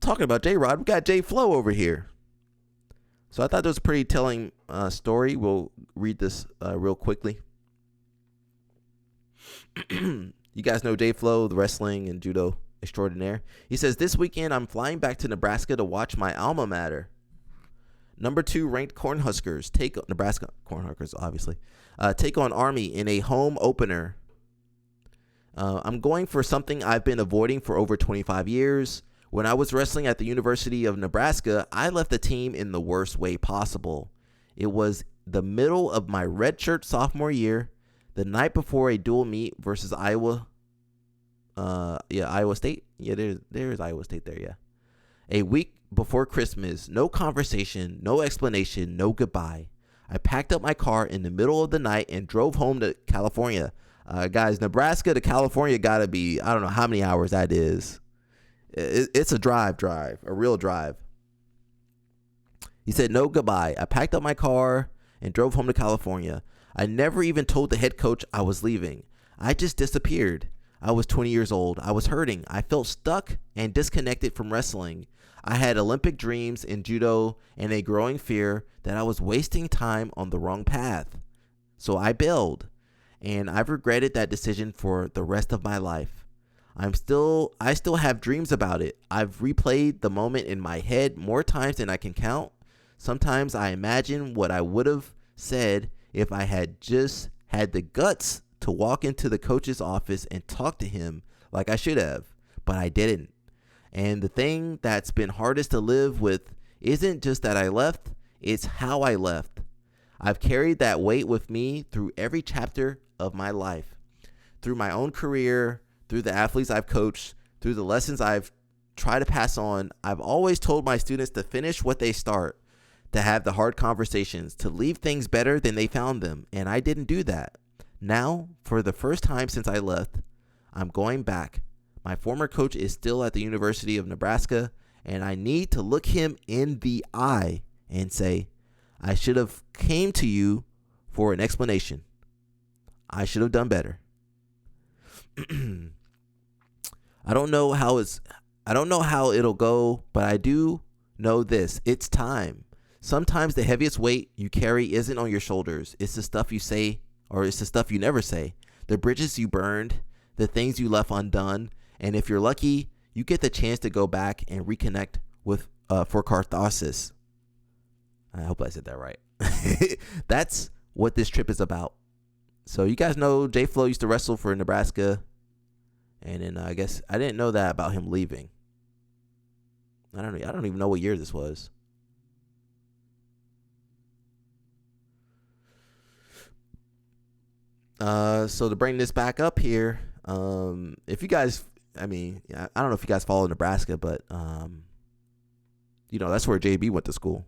talking about J-Rod, we got JFlo over here. So I thought that was a pretty telling story. We'll read this real quickly. You guys know JFlo, the wrestling and judo extraordinaire. He says, this weekend I'm flying back to Nebraska to watch my alma mater. Number 2 ranked Cornhuskers Nebraska Cornhuskers, obviously, take on Army in a home opener. I'm going for something I've been avoiding for over 25 years. When I was wrestling at the University of Nebraska, I left the team in the worst way possible. It was the middle of my redshirt sophomore year, the night before a dual meet versus Iowa. Iowa State. Yeah, there's Iowa State there, yeah. A week before Christmas, no conversation, no explanation, no goodbye. I packed up my car in the middle of the night and drove home to California. Guys, Nebraska to California gotta be, I don't know how many hours that is. It's a drive, a real drive. He said, no goodbye. I packed up my car and drove home to California. I never even told the head coach I was leaving. I just disappeared. I was 20 years old. I was hurting. I felt stuck and disconnected from wrestling. I had Olympic dreams in judo and a growing fear that I was wasting time on the wrong path. So I bailed, and I've regretted that decision for the rest of my life. I still have dreams about it. I've replayed the moment in my head more times than I can count. Sometimes I imagine what I would have said if I had just had the guts to walk into the coach's office and talk to him like I should have, but I didn't. And the thing that's been hardest to live with isn't just that I left, it's how I left. I've carried that weight with me through every chapter of my life, through my own career, through the athletes I've coached, through the lessons I've tried to pass on. I've always told my students to finish what they start, to have the hard conversations, to leave things better than they found them, and I didn't do that. Now, for the first time since I left, I'm going back. My former coach is still at the University of Nebraska, and I need to look him in the eye and say, I should have came to you for an explanation. I should have done better. I don't know how it'll go, but I do know this. It's time. Sometimes the heaviest weight you carry isn't on your shoulders. It's the stuff you say, or it's the stuff you never say. The bridges you burned, the things you left undone. And if you're lucky, you get the chance to go back and reconnect with for catharsis. I hope I said that right. That's what this trip is about. So you guys know JFlo used to wrestle for Nebraska. And then I guess I didn't know that about him leaving. I don't even know what year this was. So to bring this back up here, if you guys, I don't know if you guys follow Nebraska, but that's where JB went to school.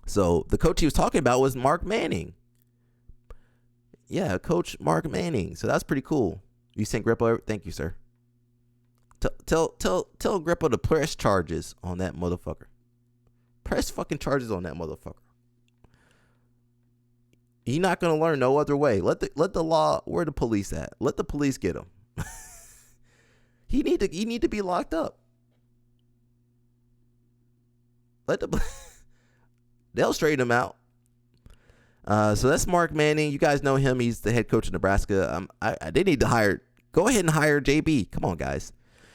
So the coach he was talking about was Mark Manning. Yeah, Coach Mark Manning. So that's pretty cool. You sent Grippo. Thank you, sir. Tell Grippo to press charges on that motherfucker. Press fucking charges on that motherfucker. He not gonna learn no other way. Let the law. Where the police at? Let the police get him. He need to be locked up. They'll straighten him out. So that's Mark Manning. You guys know him. He's the head coach of Nebraska. They need to go ahead and hire JB. Come on, guys.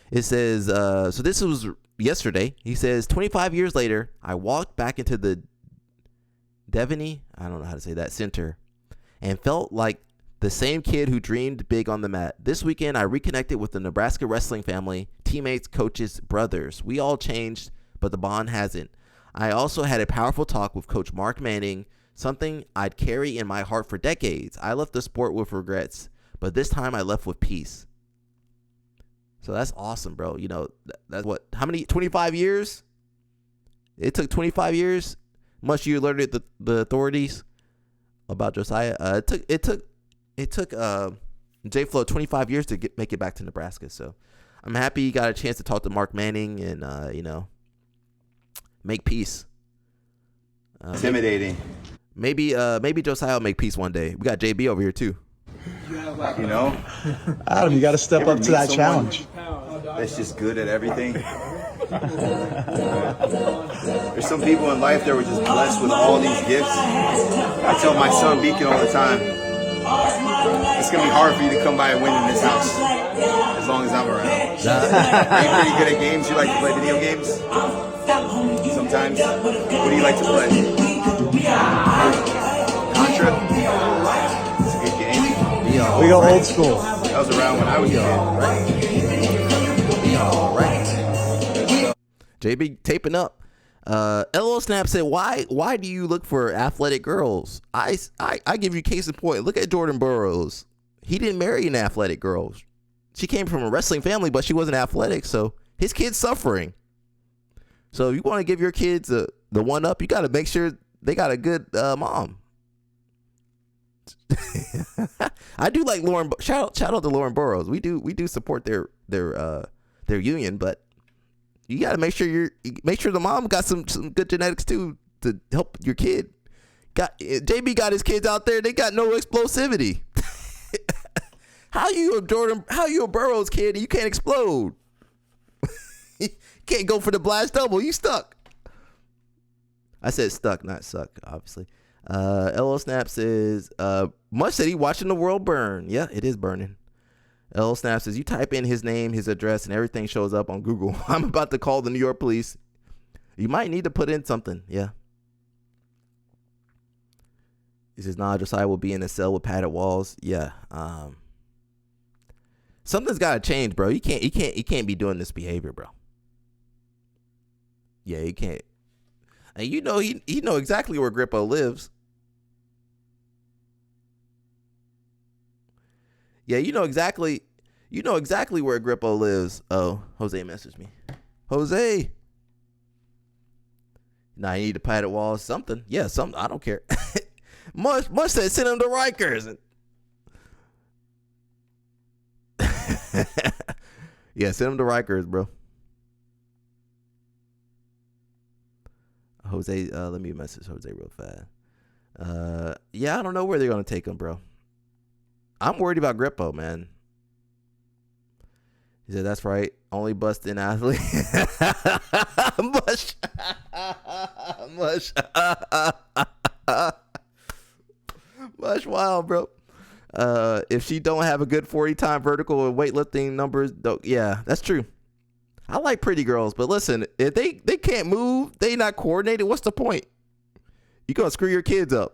It says, so this was yesterday. He says, 25 years later, I walked back into the Devaney, I don't know how to say that, center, and felt like the same kid who dreamed big on the mat. This weekend, I reconnected with the Nebraska wrestling family, teammates, coaches, brothers. We all changed, but the bond hasn't. I also had a powerful talk with Coach Mark Manning, something I'd carry in my heart for decades. I left the sport with regrets, but this time I left with peace. So that's awesome, bro. That's what, how many, 25 years? It took 25 years. Much you alerted the authorities about Josiah. It took JFlo 25 years to make it back to Nebraska. So I'm happy you got a chance to talk to Mark Manning and make peace. Intimidating. Maybe Josiah will make peace one day. We got JB over here too. Adam, you got to step up to that challenge. that's just good at everything. There's some people in life that were just blessed with all these gifts. I tell my son Beacon all the time, it's going to be hard for you to come by and win in this house as long as I'm around. Are you pretty good at games? You like to play video games? Sometimes? What do you like to play? Contra? It's a good game. We go old school. That was around when I was young, right? JB taping up. LO Snap said, why do you look for athletic girls? I give you case in point. Look at Jordan Burroughs. He didn't marry an athletic girl. She came from a wrestling family, but she wasn't athletic, so his kid's suffering. So if you want to give your kids the one up, you got to make sure they got a good mom. I do like Lauren. Shout out to Lauren Burroughs. We do support their union, but you got to make sure the mom got some good genetics too to help your kid. JB got his kids out there. They got no explosivity. How you a Burroughs kid and you can't explode? You can't go for the blast double. You stuck. I said stuck, not suck, obviously. LO Snap says, Much said he watching the world burn. Yeah, it is burning. LO Snap says, you type in his name, his address, and everything shows up on Google. I'm about to call the New York police. You might need to put in something. Yeah. He says, nah, Josiah will be in a cell with padded walls. Yeah. Something's got to change, bro. You can't be doing this behavior, bro. Yeah, you can't. And you know he know exactly where Grippo lives. Yeah, you know exactly where Grippo lives. Oh, Jose messaged me. Jose. Nah, you need to padded walls, something. Yeah, something. I don't care. Mush said send him to Rikers. Yeah, send him to Rikers, bro. Jose, let me message Jose real fast. Yeah, I don't know where they're gonna take him, bro. I'm worried about Grippo, man. He said, that's right. Only busting athlete. Mush. Mush. Mush wild, bro. If she don't have a good 40-time vertical and weightlifting numbers, yeah, that's true. I like pretty girls, but listen, if they can't move, they not coordinated, what's the point? You gonna screw your kids up.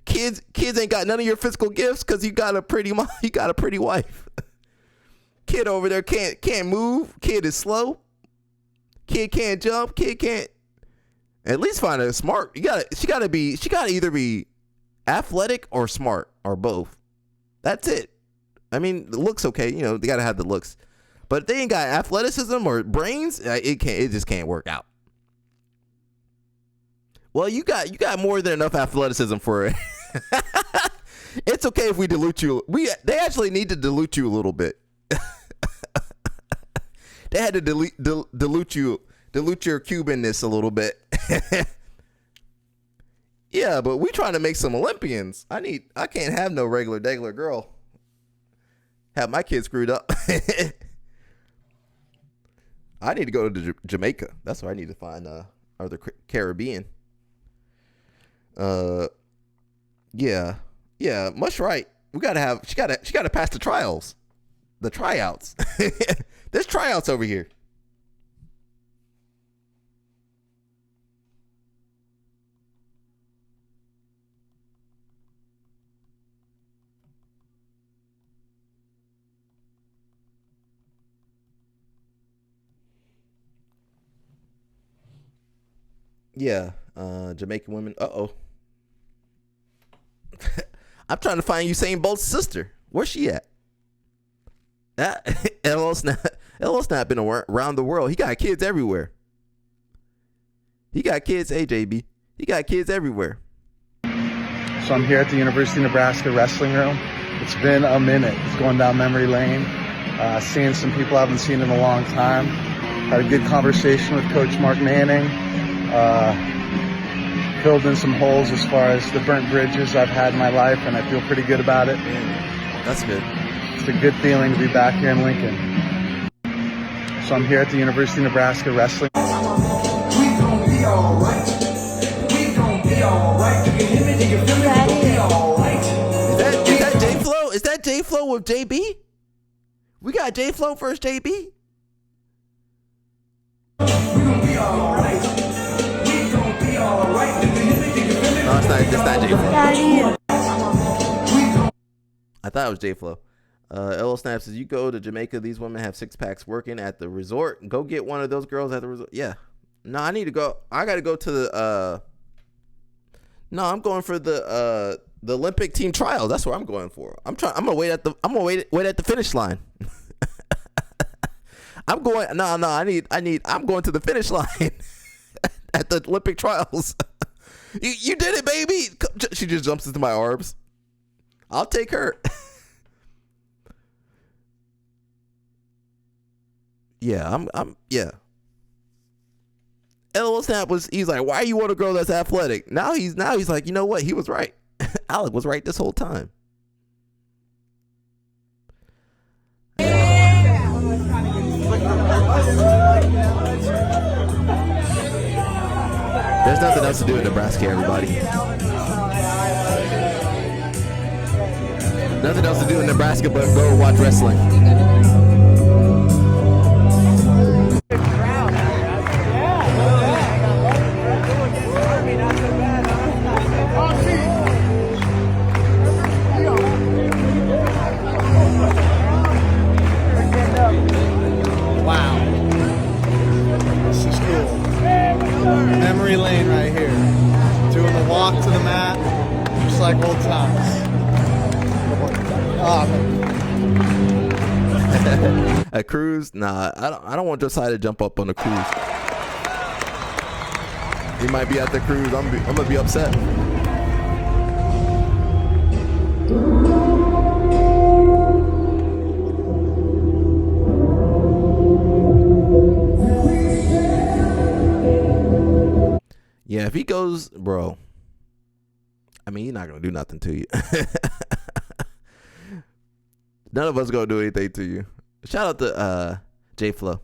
Kids ain't got none of your physical gifts because you got a pretty mom, you got a pretty wife. Kid over there can't move. Kid is slow. Kid can't jump. Kid can't. At least find a smart. She gotta either be athletic or smart or both. That's it. I mean, the looks okay. You know, they gotta have the looks, but if they ain't got athleticism or brains, it just can't work out. Well, you got more than enough athleticism for it. It's okay if we dilute you. They actually need to dilute you a little bit. They had to dilute your Cubanness a little bit. Yeah, but we trying to make some Olympians. I can't have no regular girl. Have my kids screwed up. I need to go to Jamaica. That's where I need to find or the Caribbean. Yeah, much right. She gotta pass the tryouts. There's tryouts over here. Yeah, Jamaican women. Uh-oh. I'm trying to find Usain Bolt's sister. Where's she at? LO Snap been around the world. He got kids everywhere. He got kids, AJB. He got kids everywhere. So I'm here at the University of Nebraska wrestling room. It's been a minute. It's going down memory lane. Seeing some people I haven't seen in a long time. Had a good conversation with Coach Mark Manning. Filled in some holes as far as the burnt bridges I've had in my life, and I feel pretty good about it. That's good. It's a good feeling to be back here in Lincoln. So I'm here at the University of Nebraska Wrestling. We gon' be alright. We gon' be alright. Do you hear me? Do you feel me? We gon' be alright. Is that JFlo? Is that JFlo with JB? We got JFlo versus JB? We gon' be alright. We gon' be alright. Do you hear me? Do you feel me? No, it's not JFlo. I thought it was JFlo. LO Snap says, you go to Jamaica, these women have six packs working at the resort. Go get one of those girls at the resort. Yeah. No, I need to go. I got to go to the no, I'm going for the Olympic team trial. That's what I'm going for. I'm going to wait at the finish line. I'm going I'm going to the finish line at the Olympic trials. You did it, baby. She just jumps into my arms. I'll take her. Yeah, yeah. LO Snap he's like, why you want a girl that's athletic? Now he's like, you know what? He was right. Alec was right this whole time. There's nothing else to do in Nebraska, everybody. Nothing else to do in Nebraska but go watch wrestling. Wow. This is cool. Memory lane right here. Doing the walk to the mat, just like old times. A cruise? Nah, I don't want Josiah to jump up on a cruise. He might be at the cruise. I'm gonna be upset. Yeah, if he goes, bro, I mean, he's not going to do nothing to you. None of us going to do anything to you. Shout out to JFlo.